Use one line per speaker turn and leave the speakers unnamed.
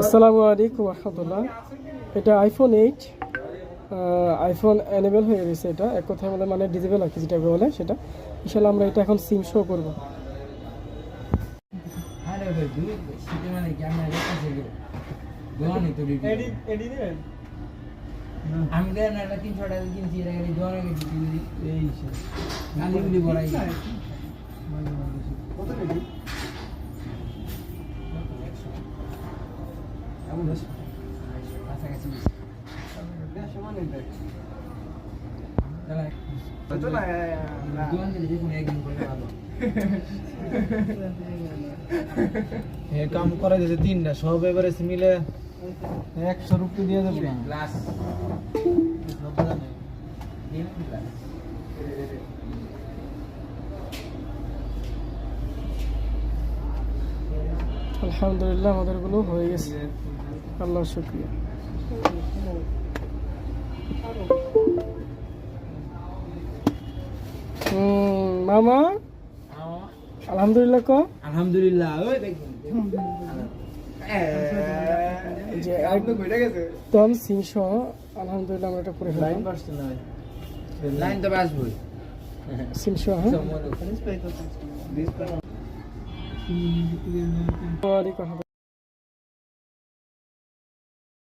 আসসালামু আলাইকুম রহমতুল্লাহ। এটা আইফোন 8 আইফোন এনেবল হয়ে গেছে। এটা এক কথায় বলে মানে ডিজেবল আর কি যেটা বলে সেটা। ইনশাল্লাহ আমরা এটা এখন সিম শো করবো।
আমি দেন একটা 300 টাকা কিনছি এটা গাড়ি দোয়ানো গেছি এই গালিগুলি বড়াই কত রেডি এমন আছে কাছাকাছি সমান দেখ তো না দোয়ান দিলে যে কোনো একদিন করে ভালো এ কাম করে দিতে তিনটা সব এভারেজ মিলে 100 রুপি দিয়ে দেব গ্লাস
আলহামদুলিল্লাহ আমাদের গুলো হয়ে গেছে, আল্লাহর শুকরিয়া। মামা আলহামদুলিল্লাহ ক
আলহামদুলিল্লাহ ওই দেখুন
যে একদম ঘুরে গেছে তো আমি সিম সহ আলহামদুলিল্লাহ আমরা এটা করে
লাইন পারছেন না লাইন তো আসবে
সিম সহ। হ্যাঁ